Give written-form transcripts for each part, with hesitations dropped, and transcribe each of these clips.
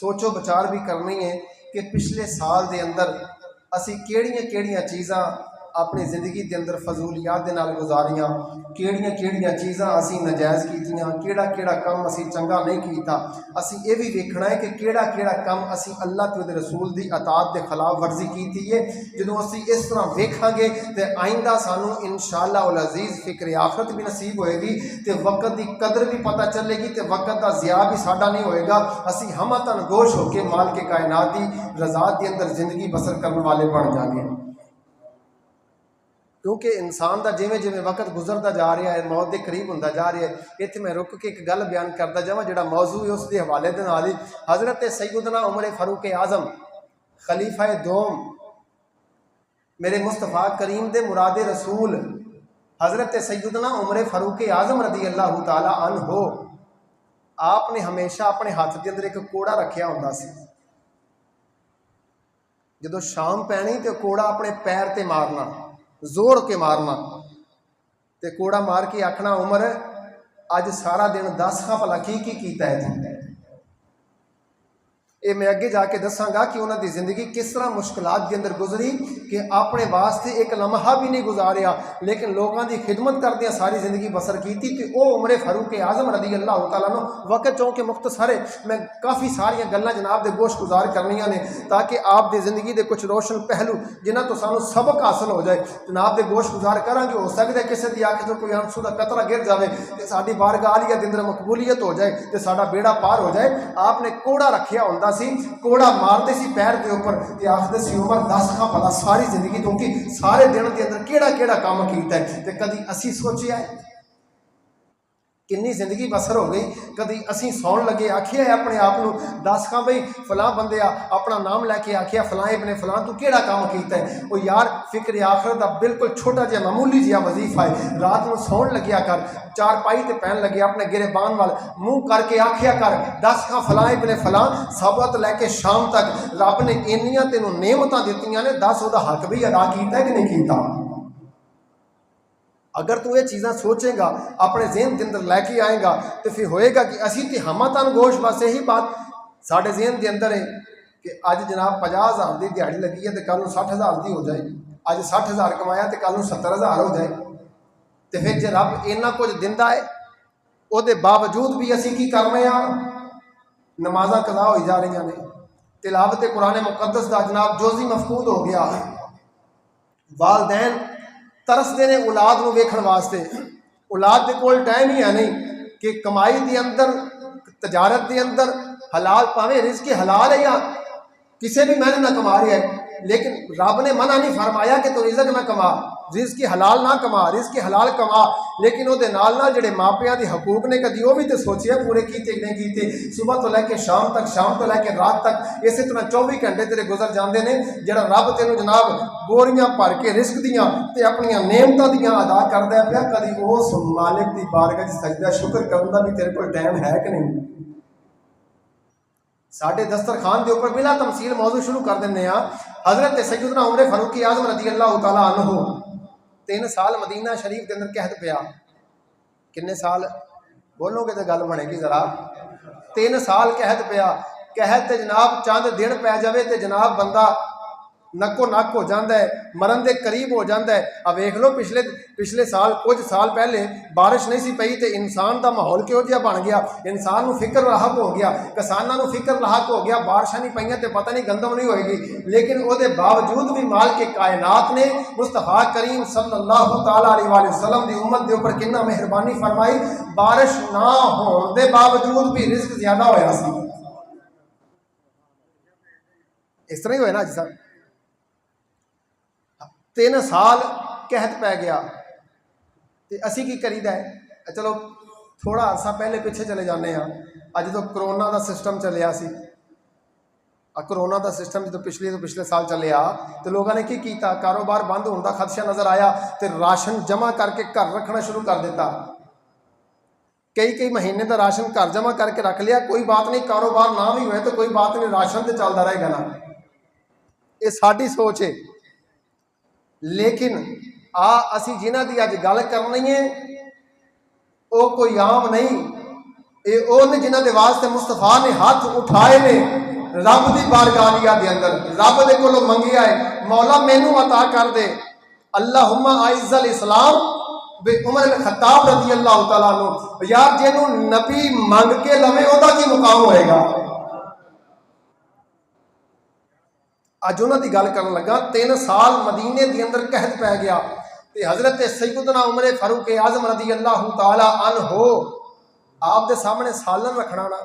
सोचो विचार भी करनी है कि पिछले साल के अंदर असी केड़ियां चीज़ां अपनी जिंदगी के अंदर फजूलियात के नाल गुजारियां, केड़ियां चीज़ां असी नजायज़ कीतियां, केड़ा काम असी चंगा नहीं कीता। असी ये भी देखना है कि केड़ा काम असी अल्लाह ते उहदे रसूल की अतात के खिलाफ वर्जी की है। जो असी इस तरह वेखांगे तो आइंदा सानू इंशाअल्लाह उल अजीज़ फिक्र आखरत भी नसीब होएगी, तो वक्त की कदर भी पता चलेगी, तो वक्त का ज़िया भी साडा नहीं होएगा। असी हमतन गोश होकर माल के कायनात की रज़ा के अंदर जिंदगी बसर करने वाले बन जाएंगे। क्योंकि इंसान का जिमें जिमें वक्त गुजरता जा रहा है, मौत के करीब होता जा रहा है। इत्थे मैं रुक के एक गल बयान करता जावां जिहड़ा मौजू है उसके हवाले दे नाल ही हज़रत सैयदना उमर फारूक आज़म खलीफा दोम मेरे मुस्तफ़ा करीम दे मुरादे रसूल हज़रत सैयदना उमर फारूक आज़म रदी अल्लाह तआला अन्हो आपने हमेशा अपने हाथ के अंदर एक कोड़ा रखा होंदा सी। जदों शाम पैनी तो कोड़ा अपने पैर ते मारना, जोर के मारना, ते कोड़ा मार के आखना उमर अज सारा दिन दस खां भला की कीता है। ये मैं अगे जाके दसांगा कि उन्होंने जिंदगी किस तरह मुश्किलात के अंदर गुजरी कि अपने वास्ते एक लम्हा भी नहीं गुजारिया, लेकिन लोगों की खिदमत करदे सारी जिंदगी बसर की। तो उमर फारूक आज़म रदी अल्लाह तआला अन्हु वक्त चौंकि मुख्तसर मैं काफ़ी सारिया गल्लां जनाब दे गोश गुजार करनियां ने ताकि आप दी जिंदगी के कुछ रोशन पहलू जिन्हां तो सानू सबक हासिल हो जाए। जनाब दे गोश गुजार करांगे, हो सकता है किसी की आँख तो कोई आंसू का कतरा गिर जाए तो साडी बारगाह आलिया दे अंदर मकबूलियत हो जाए, तो साडा बेड़ा पार हो जाए। आपने कोड़ा रखिया होंदा सी, कोड़ा मारते सी पैर के ऊपर ते आखदे सी उमर दस खां भला सारी जिंदगी क्योंकि सारे दिन के अंदर केड़ा काम कीता है। ते कदी असी सोचिया है किन्नी जिंदगी बसर हो गई, कभी असी सौन लगे आखिया है अपने आप को दस खां बई फलां बंदे अपना नाम लैके आखिया फलां इबने फलां तू केड़ा काम कीता है। वो यार फिक्र आखिरत का बिल्कुल छोटा जिहा मामूली जिहा वजीफा है। रात को सौन लग्या कर, चारपाई ते पैन लगे अपने गिरेबान वाल मुँह करके आखिया कर दस खां फलां इबने फलां सबत लैके शाम तक रब ने इन्नियां तेनों नेमतां दित्तियां ने, दस उहदा हक भी अदा कीता है कि नहीं कीता। अगर तू ये चीज़ां सोचेगा अपने ज़हन के अंदर लैके आएगा तो फिर होएगा कि असी तो हमतन गोश बस यही बात साढ़े ज़हन के अंदर है कि अज जनाब 50,000 की दिहाड़ी लगी है तो कल 60,000 की हो जाए, अज 60,000 कमाया तो कल 70,000 हो जाए। तो फिर जो रब इन्ना कुछ दिंदा है उसके बावजूद भी असी की कर रहे हैं, नमाज़ा कज़ा हो जा रही ने, तिलावत कुरान मुकद्दस का जनाब जोजी मफकूद हो गया। वालदैन तरसते ने औलाद को वेखण वास्ते, औलाद के कोल टाइम ही है नहीं कि कमाई के अंदर तजारत के अंदर हलाल भावें रिज़्क़ हलाल है या किसी भी मैंने ना कमा रहा है, लेकिन रब ने मना नहीं फरमाया कि तू रिज़्क़ ना कमा, रिज़्क़ हलाल ना कमा, रिज़्क़ हलाल कमा। लेकिन वो जोड़े मापिया के हकूक ने कभी वो भी तो सोचे पूरे किए नहीं किए। सुबह तो लैके शाम तक, शाम तो लैके रात तक इस तरह 24 घंटे तेरे गुजर जाते हैं। जोड़ा रब तेन जनाब बोरियां भर के रिस्क दियाँ तो अपन नेमतां दियां अदा करदा पिया, कभी उस मालिक की बारगाह सजदा शुक्र करने का भी तेरे को टाइम है कि नहीं। साढ़े दस्तरखान के उपर बिला तमसील मौजू शुरू कर दें। हज़रत सैयदना उमर फारूक आज़म रदी अल्लाह तआला अन्हु 3 साल मदीना शरीफ के अंदर कहत पिया। किन्ने साल बोलोगे तो गल बनेगी जरा। 3 साल कहत पिया, कहत जनाब चंद दिन पै जाए तो जनाब बंदा नक्को नक हो जाता है, मरन के करीब हो जाता है। अब वेख लो पिछले साल कुछ साल पहले बारिश नहीं सी पई तो इंसान का माहौल किहो जिहा बन गया, इंसान को फिक्र लाहक हो गया, किसानों को फिक्र लाहक हो गया, बारिशा नहीं पईयां तो पता नहीं गंदम नहीं होएगी। लेकिन उसके बावजूद भी माल के कायनात ने मुस्तफा करीम सल्लल्लाहु तआला अलैहि वसल्लम की उम्मत के उपर कितना मेहरबानी फरमाई, बारिश ना होने के बावजूद भी रिज़्क़ ज्यादा होया सी। इस तरह ही होया ना अज साहब 3 साल कहत पै गया तो असी की करीदा है। चलो थोड़ा अरसा पहले पिछे चले जाने अज तो करोना का सिस्टम चलिया सी, करोना का सिस्टम जो पिछले साल चलिया तो लोगों ने की किया, कारोबार बंद होने का खदशा नज़र आया तो राशन जमा करके घर रखना शुरू कर दिता। कई महीने का राशन घर जमा करके रख लिया, कोई बात नहीं, कारोबार ना भी होए तो कोई बात नहीं, राशन तो चलता रहेगा ना। ये साड़ी सोच है। लेकिन असी जिन्हां दी अज गल करनी है वो कोई आम नहीं, ये जिन्हां दे वास्ते मुस्तफा ने हाथ उठाए ने रब की बारगाह दे अंदर रब दे कोलों मंगिया है, मौला मैनू अता कर दे, अल्लाहुम्मा आइज़ल इस्लाम बे उमर अल खत्ताब रज़ी अल्लाह तआला अन्हु। यार जिन्हों नबी मंग के लवे ओदा की मुकाम होएगा। अज उन्हां दी गल करन लगा, 3 साल मदीने दे अंदर कहत पै गया ते हज़रत सैयदना उमर फारूक आज़म रज़ी अल्लाह तआला अन्हु आप दे सामने सालन रखना ना,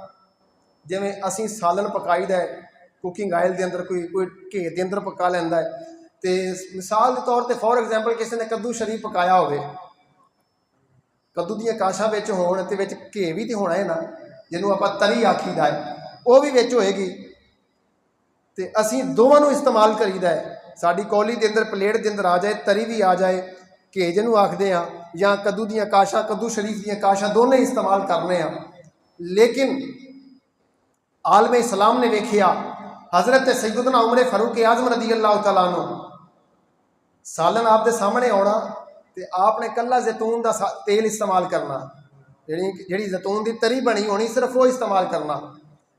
जिवें असीं सालन पकाईदा है कुकिंग आयल के अंदर, कोई घे के अंदर पका लैंदा है। तो मिसाल के तौर पर फॉर एग्जाम्पल किसी ने कद्दू शरीफ पकाया होवे, कद्दू दी काशा विच होण ते विच घे भी तो होना है ना, जिन्हों आपां तरी आखीदा है, वो भी विच होएगी। तो असीं दोवां नूं इस्तेमाल करीदा है, साडी कौली के अंदर प्लेट के अंदर आ जाए तरी भी आ जाए, घे जिन्हों आखदे आ, या कद्दू दी काशा कद्दू शरीफ दी काशा दोनों इस्तेमाल करने आ। लेकिन आलमे इस्लाम ने वेखिया हज़रत सैयदना उमर फारूक आज़म रज़ी अल्लाह तआला अन्हु सालन आप दे सामने आना तो आपने कल्ला जैतून का तेल इस्तेमाल करना, जी जैतून की तरी बनी होनी सिर्फ वो इस्तेमाल करना।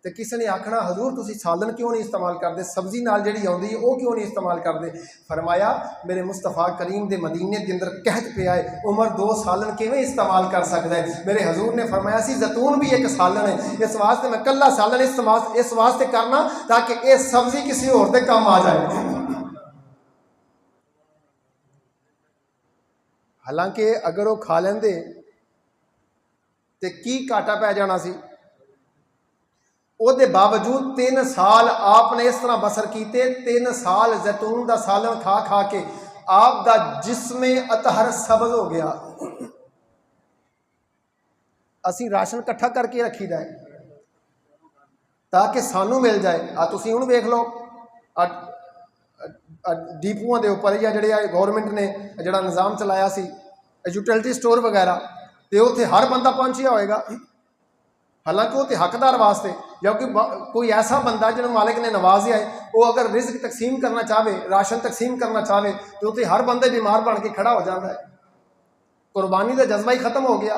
तो किसी ने आखना हजूर तुसी सालन क्यों नहीं इस्तेमाल करते, सब्जी नाल जिहड़ी आउंदी है वो क्यों नहीं इस्तेमाल करते। फरमाया मेरे मुस्तफा करीम दे मदीने के अंदर कहत पिया है उमर 2 सालन किवें इस्तेमाल कर सकता है। मेरे हजूर ने फरमाया सी जैतून भी एक सालन है, इस वास्ते मैं कल्ला सालन इस्तेमाल इस वास्ते करना ताकि ये सब्जी किसी होर दे काम आ जाए। हालांकि अगर वो खा लेंदे तो की घाटा पै जाना सी। ਉਹਦੇ बावजूद 3 साल आपने इस तरह बसर किए, 3 साल जैतून का सालन खा खा के आप दा जिस्मे अतहर सब्ज हो गया। असी राशन इकट्ठा करके रखीदा है ताकि सानू मिल जाए। तुसीं हुण वेख लो डीपूआं दे उपर या जिहड़े गौरमेंट ने जिहड़ा निज़ाम चलाया सी यूटिलिटी स्टोर वगैरह, तो उत्थे हर बंदा पहुंचिया होएगा। हालांकि वो तो हकदार वास्ते या कोई ऐसा बंदा जिन्होंने मालिक ने नवाजिया है, वो अगर रिस्क तकसीम करना चाहे, राशन तकसीम करना चाहे तो उत्थे हर बंदा बीमार बन के खड़ा हो जाता है। कुर्बानी का जज्बा ही खत्म हो गया।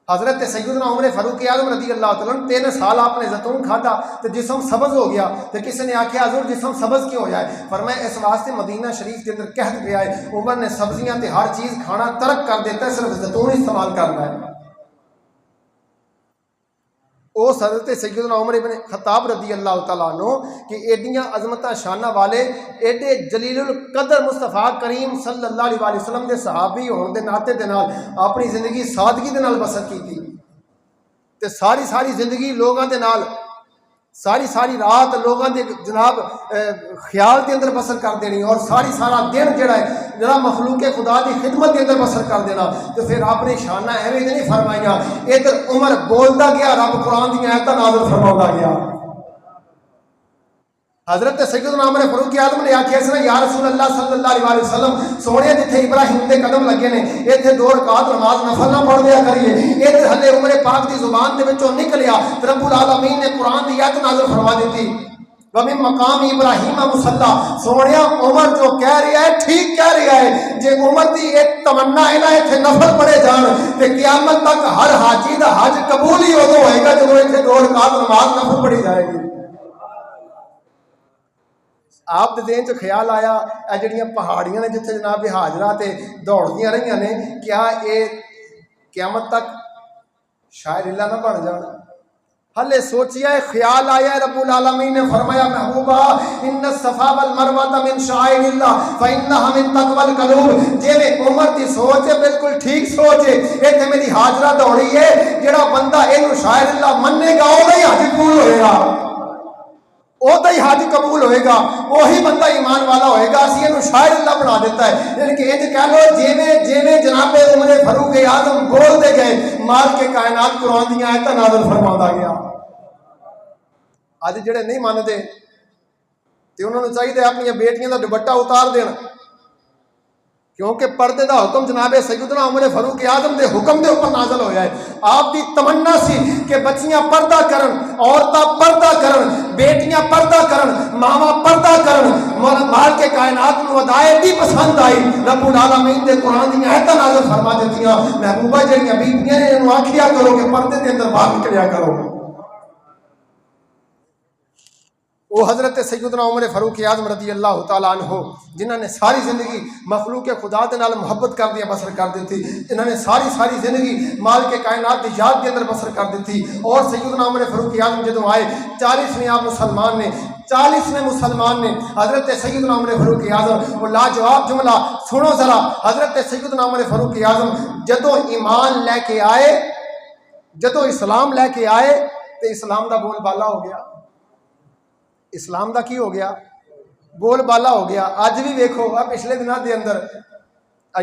हज़रत सैयदना उमर फारूक आज़म रज़ी अल्लाह तआला 3 साल आपने जैतून खाधा तो जिसम सब्ज हो गया। तो किसी ने आख्या हजूर जिसम सब्ज क्यों हो जाए। फरमाया इस वास्ते मदीना शरीफ के अंदर कहत गया है उमर ने सब्जियां तो हर चीज़ खाना तर्क कर देता है, सिर्फ जैतून इस्तेमाल करना है। उस हज़रत सैयदना उमर इब्न खत्ताब रज़ी अल्लाह तआला अन्हु कि एडियां अजमत शाना वाले एडे जलीलुल कदर मुस्तफा करीम सल्लल्लाहु अलैहि वसल्लम के सहाबी होने के नाते दे नाल अपनी जिंदगी सादगी दे नाल बसर की ते सारी जिंदगी लोगों के नाल सारी रात लोगों के जनाब ख्याल के अंदर बसर कर देनी और सारा दिन जोड़ा है जरा मखलूक खुदा की खिदमत के अंदर बसर कर देना। तो फिर आपने शाना एवं नहीं फरमाइया, इधर उमर बोलता गया, रब कुरान दी आयतां नाज़िल फरमाता गया। हज़रत सैयदना उमर फारूक आज़म ने आख्या इसने या रसूल अल्लाह सल्लल्लाहु अलैहि वसल्लम सोने जिथे इब्राहिम के कदम लगे ने इत्थे 2 रकात नमाज नफल ना पढ़ दिया करिए। इधर हले उमर पाक की जुबान के विचों निकलिया रब्बुल आलमीन ने कुरान की आयत नाज़िल फरमा दी वमिन मकाम इब्राहिम मुसल्ला। सोनिया उमर जो कह रहा है ठीक कह रहा है। जे उमर की एक तमन्ना है ना इतने नफल पढ़े जान तो क़यामत तक हर हाजी का हज कबूल ही उदों होएगा जो इतने 2 रकात नमाज नफल पढ़ी जाएगी। आप दे देन च ख्याल आया जड़ियाँ पहाड़ियां ने जिथे जनाब हाजरा ते दौड़दियां रही ने, क्या ये क़यामत तक शायर इला ना बन जान। हले सोचिया ख्याल आया रब्बुल आलमीन ने फरमाया महबूबा इन्न सफा वल मरवा मिन शाइरिल्लाह फ इन्नहा मिन तक़वल क़ुलूब। जेवे उमर की सोच है बिल्कुल ठीक सोच है। इत्थे मेरी हाजरा दौड़ी है, जेड़ा बंदा इनू शाइरिल्लाह मन्नेगा ओदा ही हज कबूल होएगा, ओदा ही हज कबूल होएगा, वही बंदा ईमान वाला होएगा। असी इनू शाइरिल्लाह बना देता है। यानी कि इंज कह लो जिवें जनाबे उमर फारूक आज़म बोलते गए माल के कायनात कुरान दी आयतां नाज़िल फरमाता गया। अज जिहड़े नहीं मानते तो उन्होंने चाहिए अपनी बेटियां का दुपट्टा उतार देना, क्योंकि पर्दे का हुक्म जनाबे सैयदना उमर फारूक आज़म के हुक्म के उपर नाज़िल होया है। आपकी तमन्ना सी कि बच्चियां पर्दा करन, औरतां पर्दा करन, बेटियां पर्दा करन, मावा पर्दा करन। माल के कायनात नूं हदायत ही पसंद आई। रब्बुल आलमीन दे कुरान दी आयतां नाज़िल फरमा दित्तियां महबूबा जिहड़ियां बीबियां ने इन्हूं आखिया करो कि पर्दे के अंदर बाहर निकलिया करो। وہ حضرت سیدنا عمر فاروق اعظم رضی اللہ تعالیٰ عنہ جنہوں نے ساری زندگی مخلوق خدا دے نال محبت کر دیا بسر کر دیتی، جنہوں نے ساری زندگی مال کے کائنات کی یاد کے اندر بسر کر دیتی، اور سیدنا عمر فاروق اعظم جدوں آئے 40ویں آپ مسلمان نے، 40ویں مسلمان نے حضرت سیدنا عمر فاروق اعظم وہ لاجواب جملہ سنو ذرا، حضرت سیدنا عمر فاروق اعظم جدوں ایمان لے کے آئے، جدوں اسلام لے کے آئے تو اسلام دا بول بالا ہو گیا، اسلام دا کی ہو گیا، بول بالا ہو گیا۔ اج بھی ویکھو پچھلے دنوں دے اندر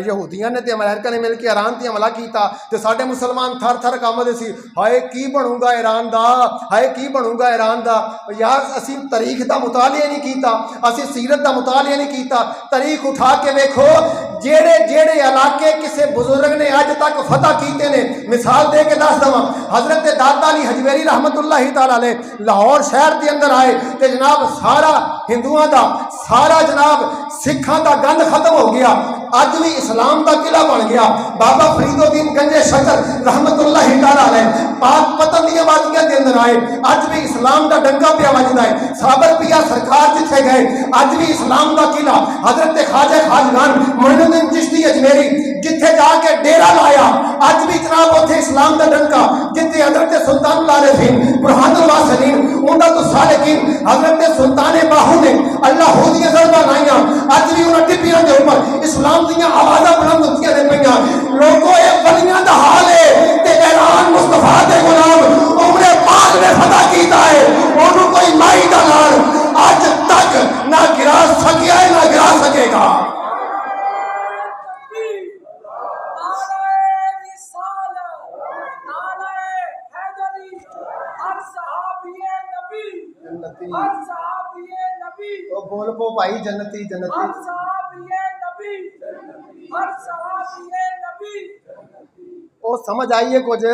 یہودیاں نے تے امریکہ نے مل کے ایران تے حملہ کیتا تے ساڈے مسلمان تھر تھر کامدے سی، ہائے کی بنوں گا ایران دا، ہائے کی بنوں گا ایران دا۔ یار اسی تاریخ دا مطالعہ نہیں کیتا، اسی سیرت دا مطالعہ نہیں کیتا، تاریخ اٹھا کے ویکھو جیڑے علاقے کسے بزرگ نے اج تک فتح کیتے نے، مثال دے کے دس دواں، حضرت داتا علی حجویری رحمت اللہ تعالی علیہ لاہور شہر دے اندر آئے تے جناب سارا ہندوؤں دا، سارا جناب سکھاں دا گند ختم ہو گیا، اج بھی اسلام دا قلعہ بن گیا۔ بابا فرید الدین گنجے شکر رحمت اللہ تعالی علیہ پاک پتن دی وادیاں دے اندر آئے، اج بھی اسلام دا ڈنکا پیا وجدا ہے۔ صابر پیا سرکار جتھے گئے اج بھی اسلام دا قلعہ، حضرت خواجہ خواجگان معین الدین چشتی اجمیری جتھے جا کے ڈیرا لایا، اج بھی جناب اوتھے اسلام دا ڈنکا، جتھے حضرت سلطان العارفین برہان الواصلین انہاں تو سالکین حضرت سلطان باہو نے اللہ ہو دی ضربہ لائیاں، اج بھی انہاں ٹپیاں دے اوپر اسلام دیاں آوازاں بلند ہوندیاں نے پیاں۔ لوگوں اے ولیاں دا حال ہے تے ایران مصطفیٰ دے غلام عمر پاک نے فتح کیتا ہے، اونوں کوئی مائی دا لال اج تک نہ گرا سکیا ہے نہ گرا سکے گا۔ بول پو بھائی جنتی جنتی او سمجھ آئیے کچھ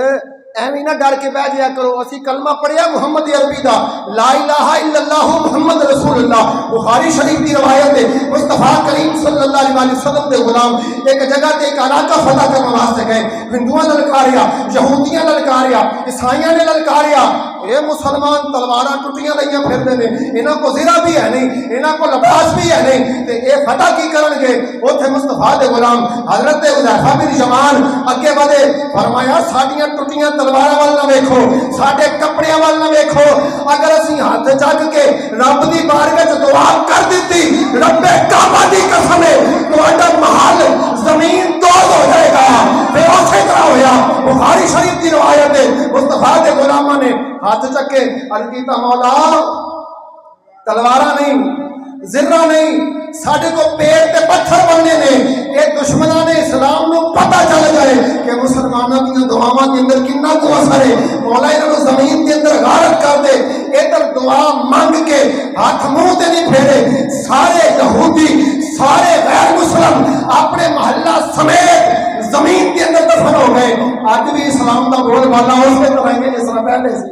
ایویں نہ ڈر کے بہ جایا کرو۔ اسی کلمہ پڑھیا محمد عربی دا لا الہ الا اللہ محمد رسول اللہ، بخاری شریف دی روایت ہے مصطفیٰ کریم صلی اللہ علیہ وسلم دے غلام ایک جگہ تے ایک علاقہ فتح کرنے واسطے گئے، ہندوؤں نے للکاریا، یہودیاں نے للکاریا، عیسائیاں نے للکاریا، اے مسلمان تلواراں ٹٹیاں لئیاں پھردے نے، انہاں کو زرہ بھی ہے نہیں، انہاں کو لباس بھی ہے نہیں، تے اے فتح کی کرن گے؟ اوتھے مصطفیٰ دے غلام حضرت حذیفہ بن یمان اگے ودے، فرمایا ساڈیاں ٹٹیاں تلواراں وال نہ ویکھو، ساڈے کپڑیاں وال نہ ویکھو، اگر اسی ہاتھ جگ کے رب دی بارگاہ وچ دعا کر دتی، رب کعبہ دی قسم ہے تہاڈا محل زمین دو ہو جائے گا۔ پھر اسی طرح ہویا، بخاری شریف دی روایت ہے مصطفیٰ دے غلاماں نے ہاتھ چک کے عرض کیتا مولا تلوارا نہیں، زرہ نہیں، ساڈے کو پیڑ تے پتھر بننے نے، اے دشمناں نے اسلام نو پتہ چل جائے کہ مسلماناں دیاں دعاواں دے اندر کتنا کو اثر ہے، مولا انہاں نو زمین دے اندر غارت کر دے۔ ادھر دعا مانگ کے ہاتھ منہ تے نہیں پھیرے، سارے یہودی سارے غیر مسلم اپنے محلہ سمیت زمین کے اندر دفن ہو گئے۔ آج بھی اسلام دا بول بالا اس میں کرائیں گے جس طرح پہلے سے۔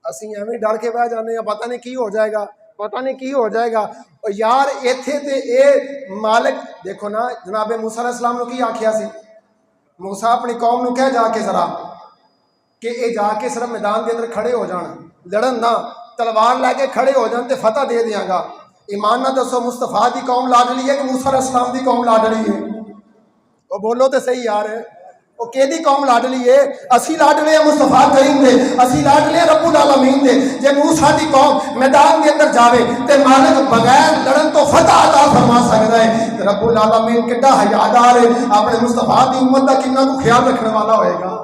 اسی ایویں ڈر کے بہ جانے ہیں پتہ نہیں کی ہو جائے گا، پتہ نہیں کی ہو جائے گا۔ یار ایتھے تے اے مالک دیکھو نا، جناب موسیٰ علیہ السلام نو کی آکھیا سی؟ موسیٰ اپنی قوم نو کہہ جا کے ذرا کہ اے جا کے صرف میدان دے اندر کھڑے ہو جان، لڑن نہ، تلوار لے کے کھڑے ہو جان تے فتح دے دیاں گا۔ ایمان نہ دسو مصطفیٰ دی قوم لاڈلی ہے کہ موسیٰ علیہ السلام دی قوم لاڈلی ہے؟ وہ بولو تے صحیح یار ہے، وہ کیدی قوم لاڈلی ہے؟ اسی لاڈلے ہیں مصطفیٰ کریم دے، اسی لاڈلے ہیں رب العالمین دے۔ جے موسیٰ دی قوم میدان دے اندر جاوے تے مالک بغیر لڑن تو فتح عطا فرما سکتا ہے، تے رب العالمین کڈا حیادار ہے، اپنے مصطفیٰ دی امت دا کتنا کو خیال رکھنے والا ہوئے گا،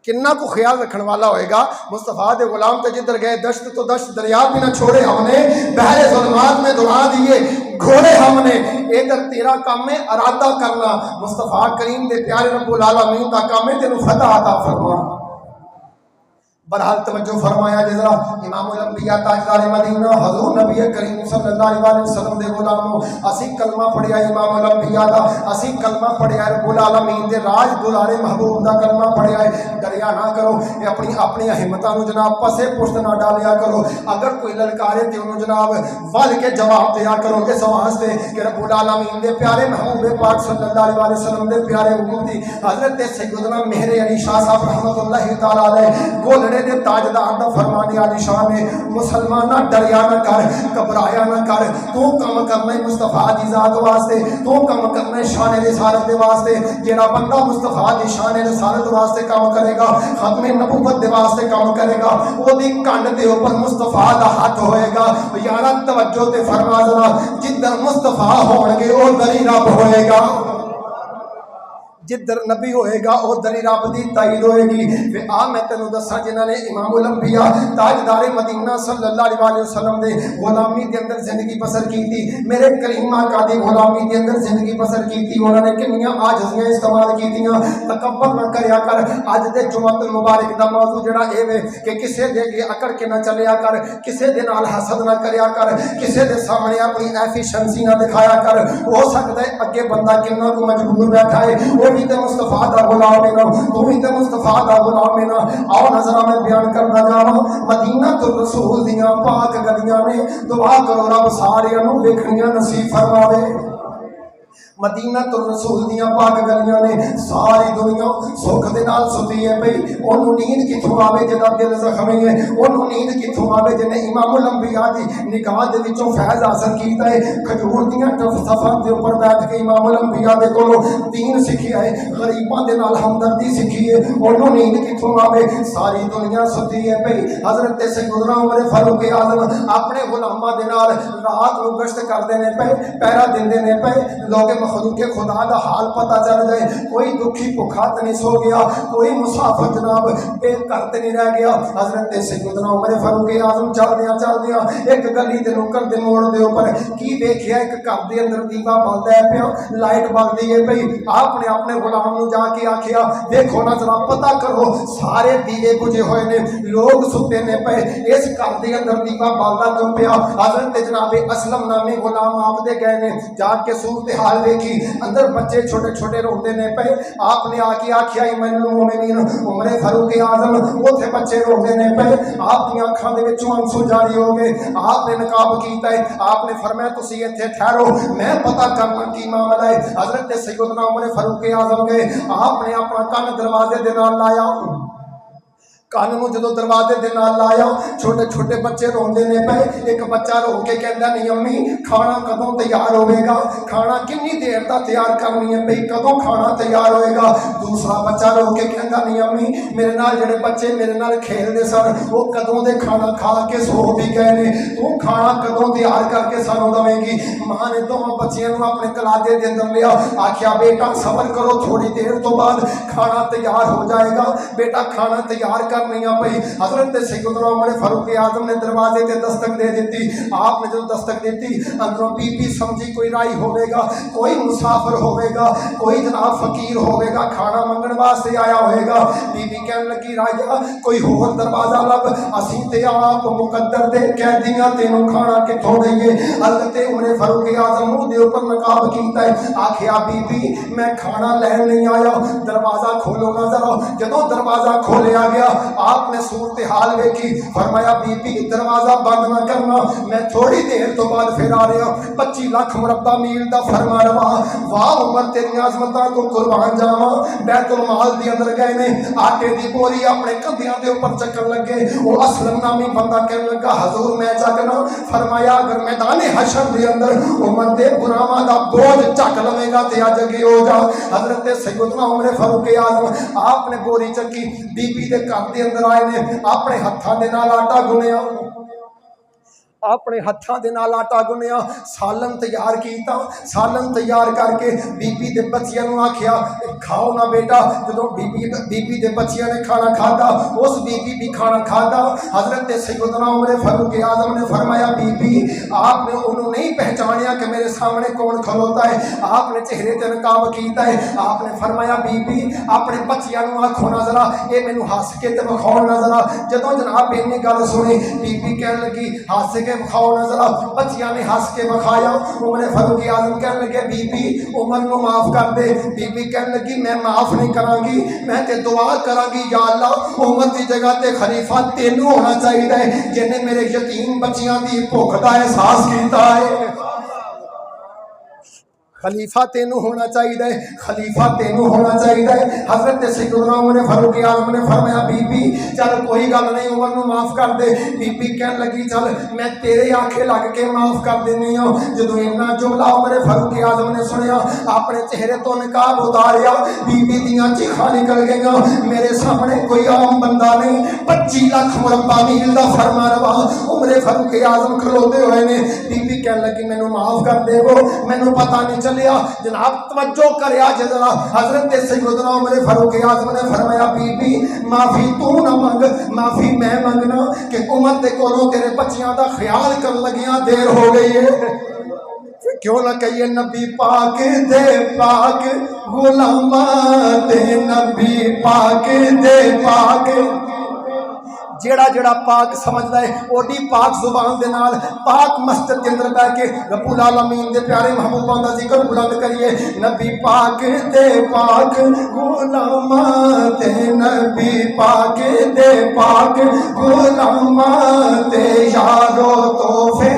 کتنا کو خیال رکھنے والا ہوئے گا۔ مصطفیٰ دے غلام تے جدھر گئے دشت تو دشت دریا بھی نہ چھوڑے ہم نے، بحر ظلمات میں دوڑا دیے گھوڑے ہم نے، ادھر تیرا کام ہے ارادہ کرنا، مصطفیٰ کریم دے پیارے رب العالمین کا کام ہے تینوں فتح عطا فرما۔ बहरहाल तवज्जो फरमाया जरा इमामुल अंबिया ताजदार मदीना हजूर नबी करीम सल्लल्लाहु अलैहि वसल्लम दे गुलामो असी कलमा पढ़िया इमामुल अंबिया दा असी कलमा पढ़िया रब्बुल आलमीन दे राज दुलारे महबूब दा कलमा पढ़िया है। डरिया ना करो अपनी अपनी हिम्मतां नूं जनाब पसे पुष्ट ना डालिया करो। अगर कोई ललकारे ते उन्होंने जनाब वल के जवाब दिया करो इस वास्ते कि रब्बुल आलमीन दे प्यारे महबूब पाक सल्लल्लाहु अलैहि वसल्लम दे प्यारे उम्मती हजरत सैयदना मेहर अली शाह साहब रहमतुल्लाहि तआला अलैह गोलड़े दे ताजदार दा फरमाने आली शान ने मुसलमाना डरिया ना कर घबराया ना कर तू काम करना है मुस्तफा दी जात वास्ते तू काम करना है शान रिसालत दे वास्ते। जेड़ा बंदा मुस्तफा दी शान रिसालत वास्ते काम करेगा खत्म नबूवत दे वास्ते काम करेगा ओदी कंड दे ऊपर मुस्तफा दा हाथ होएगा। यारा तवज्जो ते फरमा जरा जिधर मुस्तफा होणगे उधर ही रब होएगा जिधर नबी होएगा उधर ही रब दी ताईद होएगी। फिर आ मैं तेनों दसा जिन्होंने इमामुल अंबिया ताजदारे मदीना सल्लल्लाहु अलैहि वसल्लम दे गुलामी के अंदर जिंदगी बसर की थी मेरे करीम आका दी गुलामी के अंदर जिंदगी बसर की थी उन्होंने कितनियां आजजियां इस्तेमाल कीतियां। तकब्बर ना करया कर अज दे जुमअतुल मुबारक दा मौजू जेड़ा ए वे कि किसे दे अगे अकड़ के ना चलिया कर किसे दे नाल हसद ना करया कर किसे दे सामने अपनी एफिशिएंसी ना दिखाया कर। हो सकता है अगे बंदा कितना को मजबूर बैठा है भी ते मुस्तफा दा गुलाम है ना तू भी ते मुस्तफा दा गुलाम है ना। आओ नजरा मैं बयान करना जावा मदीना तो रसूल दियां पाक गलियां ने दुआ करो रब सारियां नूं वेखणियां नसीब फरमावे। मदीना तो रसूल दियां पाक गलियां ने सारी दुनिया सुख दे नाल सुती है पई ओनू नींद किथों आवे जेदा दिल जख्मी है ओनू नींद किथों आवे जिन्हें इमामुल अंबिया दी निगाह दे विचों फैज हासिल कीता है। खजूर दियां सफां दे ऊपर बैठ के इमामुल अंबिया दे कोलों दीन सीखिया है गरीबां दे नाल हमदर्दी सीखी है ओनू नींद किथों आवे। सारी दुनिया सुती है पई हजरत सैयदना उमर फारूक आजम अपने गुलामां दे नाल रात नूं गश्त करदे ने पे पहरा दिंदे ने पे लोग मखलूक खुदा दा हाल पता चल जाए कोई दुखी भुखा तो नहीं सो गया कोई मुसाफिर जनाब बेघर तो नहीं रह गया। हजरत सैयदना उमर फारूक आजम चलदियां एक गली दे नुक्कड़ दे मोड़ दे ऊपर की देखिया एक घर दे अंदर दीवा बलदा है पिया लाइट बलदी है पई। आपने अपने गुलाम नूं जाके आखिया देखो ना जरा पता करो सारे दीवे बुझे हुए ने लोग सुते ने पे इस घर दे अंदर दीवा बलदा क्यों पिया। हजरत जनाब असलम नामी गुलाम आप दे गए ने जाके सूरत हाल देखी अंदर बच्चे छोटे छोटे रोते ने पे। आपने आके आखिया इमामुल मोमिनीन उमर फारूक आजम उथे बच्चे रोते ने पे आपकी अखां दे विचों आंसू जारी हो गए। आपने नकाब कीता है आपने फरमाया तुसी इत्थे ठहरो मैं पता करना की मामला है। हजरत सैयदना उमर फारूक आजम गए आपने अपना कान दरवाजे दे नाल लाया कान नूं जदों दरवाजे दे नाल लाया छोटे छोटे बच्चे रोंदे ने पे। एक बच्चा रो के कहंदा नहीं अम्मी खाना कदों तैयार होवेगा खाना कितनी देर दा तैयार करनी है पई कदों खाना तैयार होएगा। दूसरा बच्चा रो के कहंदा नहीं अम्मी मेरे नाल जेड़े बच्चे मेरे नाल खेलदे सन वो कदों दे खाना खा के सो भी गए ने तू खाना कदों तैयार करके सानू दवेगी। मां ने दोवां बच्चियां नूं अपने कलादे दे अंदर लिया आखिया बेटा सबर करो थोड़ी देर तो बाद खाना तैयार हो जाएगा। बेटा खाना तैयार नहीं आ पई। हजरत सैयदना उमर फारूक आजम ने दरवाजे ते दस्तक दे दी। आपने जो दस्तक दी अंदरों बीबी समझी कोई राई होवेगा कोई मुसाफिर होवेगा कोई जनाब फकीर होवेगा खाना मंगण वास्ते आया होएगा। बीबी कहन लगी राजा कोई होर दरवाजा लब असीं ते आप मुकद्दर दे कैदियां तेनों खाना किथों दईए। हजरत उमर फारूक आजम मुंह दे ऊपर नकाब कीता है आखिया बीबी मैं खाना लैन नहीं आया दरवाजा खोलो ना जरा। जदों दरवाजा खोलिया गया आपने सूरत हाल देखी फरमाया बीबी दरवाजा बंद ना करना मैं थोड़ी देर तो बाद फिर आ रहा 25 लाख मुरब्बा मील दा फरमान वाह उमर तेरी आजमतां को कुर्बान जावा। बैतुल माल दे अंदर गए ने आटे दी बोरी अपने कंधियां दे ऊपर चकन लगे वो असलम नामी बंदा कहने लगा हजूर मैं चकना। फरमाया अगर मैदान हशर दे अंदर उमर दे गुलामां दा बोझ चक लवेगा ते अज अगे हो जा। हजरत सैयदना उमर फारूक आजम आपने बोरी चकी बीबी दे घर दे अंदर आए ने अपने हत्थां दे नाल आटा गुनिया اپنے ہاتھوں کے نال آٹا گنیا، سالن تیار کیتا، سالن تیار کر کے بیبی دے بچیاں نو آکھیا کھاؤ نا بیٹا۔ جدوں بیبی دے بچیاں نے کھانا کھادا، اس بیبی بھی کھانا کھادا۔ حضرت سیدنا عمر فاروق اعظم نے فرمایا بی بی آپ نے انہوں نہیں پہچانیا کہ میرے سامنے کون کھلوتا ہے، آپ نے چہرے تے نقاب کیتا ہے۔ آپ نے فرمایا بی بی اپنے بچیاں نو آکھو نا ذرا، اے مینوں ہس کے تے وکھاؤ نا ذرا۔ جدوں جناب اینی گل سنی بی بی کہن لگی ہس کے وکھاؤ نا ذرا۔ بچیاں نے ہس کے وکھایا۔ عمر فاروق اعظم کہن لگے بی بی عمر نو معاف کر دے۔ بی بی کہن لگی میں معاف نہیں کراں گی، میں تے دعا کراں گی یا اللہ عمر دی جگہ تے خلیفہ تینوں ہونا چاہیے جن نے میرے یتیم بچیاں دی بھوک دا احساس کیتا ہے۔ خلیفہ تینوں ہونا چاہیے، خلیفہ تینوں ہونا چاہیے۔ حضرت سیدنا عمر فاروق اعظم نے فرمایا بی بی چل کوئی گل نہیں، عمر نو معاف کر دے۔ بی بی کہن لگی چل میں تیرے آنکھیں لگ کے معاف کر دینی ہوں۔ جدوں اتنا جملہ عمر فاروق اعظم نے سنیا اپنے چہرے تو نقاب اتاریا، بی بی دیاں چیخاں نکل گئیاں میرے سامنے کوئی عام بندہ نہیں، 25 لاکھ مربع میل دا فرما روا عمر فاروق اعظم کھلوتے ہوئے نے۔ بی بی کہن لگی مینوں معاف کر دے وہ مینوں پتہ نہیں چلیا۔ جناب توجہ کریا جذرا، حضرت سیدنا عمر فاروق اعظم نے فرمایا بی بی معافی تو نہ منگ، معافی میں منگنا کہ عمر دے کولوں تیرے بچیاں دا خیال کر لگیاں دیر ہو گئی ہے۔ کیوں نہ کہیے نبی پاک دے پاک غلاماں دے، نبی پاک دے پاک جیڑا جیڑا پاک سمجھدا ہے اوڈی پاک زبان دے نال پاک مسجد کے اندر بیٹھ کے رب العالمین دے پیارے محبوباں دا ذکر بلند کریے۔ نبی پاک دے پاک غلاماں تے، نبی پاک دے پاک غلاماں تے، یارو تحفے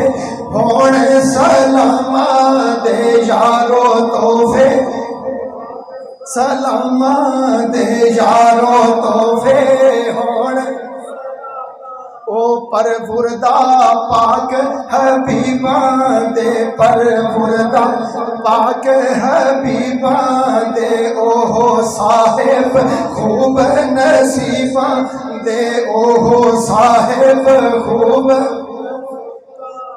ہون سلاماں دے، یارو تحفے سلاماں دے، یارو تحفے ہون او پروردہ پاک حبیباں دے، پروردہ پاک حبیباں دے، او صاحب خوب نصیباں دے، او صاحب خوب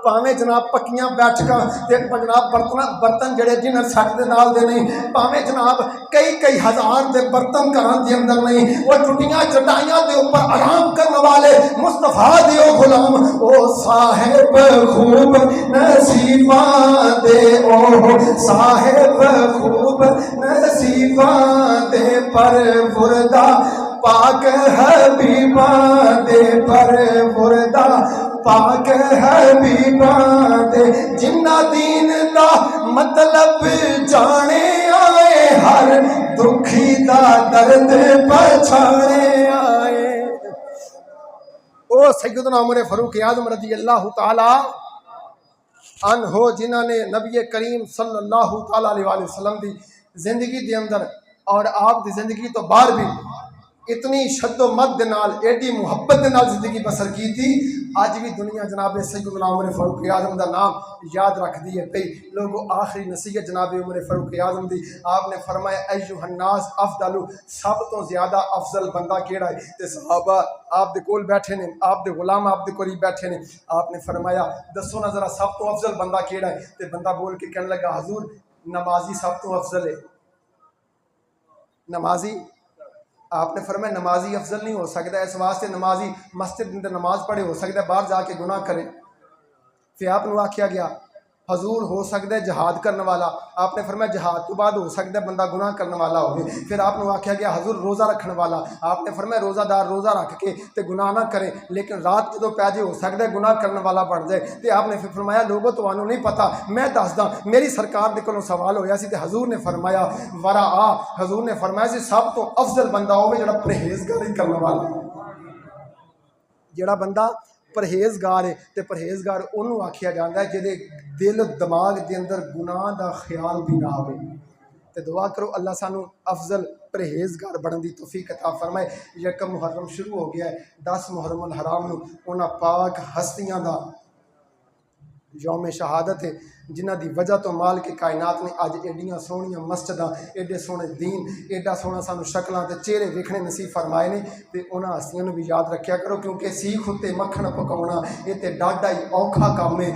پاویں جناب پکیاں بیٹھکاں تے جناب برتن جڑے ڈنر سیٹ دے نال دے نہیں، پاویں جناب کئی ہزار دے برتن گھراں دے اندر نہیں، وہ ٹوٹیاں چٹائیاں دے اوپر آرام کرنے والے مصطفیٰ دے او غلام او صاحب خوب نصیباں دے، او صاحب خوب نصیباں دے، پروردہ پاک حبیباں دے، پروردہ پاک حبیباں دے، جنہ دین دا مطلب جانے آئے، ہر دکھی دا درد پہچانے آئے۔ او سیدنا عمر فاروق اعظم رضی اللہ تعالی عنہ جنہوں نے نبی کریم صلی اللہ تعالی علیہ وسلم دی زندگی دے اندر اور آپ دی زندگی تو باہر بھی اتنی شد و مد دے نال ایڈی محبت دے نال زندگی بسر کی تھی، آج بھی دنیا جناب سیدنا عمر فاروق اعظم دا نام یاد رکھ دی ہے پئی۔ لوگوں آخری نصیحت جناب عمر فاروق اعظم دی آپ نے فرمایا ایھا الناس افضل، سب تو زیادہ افضل بندہ کیڑا ہے؟ تے صحابہ آپ دے کول بیٹھے نے، آپ دے غلام آپ دے قریب بیٹھے نے، آپ نے فرمایا دسو نا ذرا سب تو افضل بندہ کیڑا ہے؟ تے بندہ بول کے کہنے لگا حضور نمازی سب تو افضل ہے۔ نمازی؟ آپ نے فرمایا نمازی افضل نہیں ہو سکتا، اس واسطے نمازی مسجد اندر نماز پڑھے ہو سکتا ہے باہر جا کے گناہ کرے۔ پھر آپ نے آکھیا گیا حضور ہو سکتا ہے جہاد کرنے والا، آپ نے فرمایا جہاد تو بعد ہو سکتا ہے بندہ گناہ کرنے والا ہوگی۔ پھر آپ نے آکھیا گیا حضور روزہ رکھنے والا، آپ نے فرمایا روزہ دار روزہ رکھ کے تے گناہ نہ کرے لیکن رات جدو پہ جائے ہو سکتا ہے گناہ کرنے والا بن جائے۔ تے آپ نے پھر فرمایا لوگوں تو انہوں نہیں پتا، میں دسدا میری سرکار دے کولوں سوال ہویا سی تے حضور نے فرمایا ورا حضور نے فرمایا سی سب تو افضل بندہ ہوے جڑا پرہیزگاری کرنے والا، جڑا بندہ پرہیزگار ہے تے پرہیزگار انہوں آکھیا جاندا ہے جدے دل دماغ دے اندر گناہ دا خیال بھی نہ آوے۔ تے دعا کرو اللہ سانو افضل پرہیزگار بنن دی توفیق عطا فرمائے۔ یکم محرم شروع ہو گیا ہے، 10 محرم الحرام نو انہاں پاک ہستیاں دا یوم شہادت ہے جنہ دی وجہ تو مالک کائنات نے اج ایڈیاں سونیاں مسجداں ایڈے سونے دین ایڈا سونا سانو شکلاں تے چہرے ویکھنے نصیب فرمائے نے تے انہاں ہستیاں نوں بھی یاد رکھیا کرو کیونکہ سیخ اُتے مکھن پکاونا یہ تے ڈاڈا ہی اوکھا کام ہے۔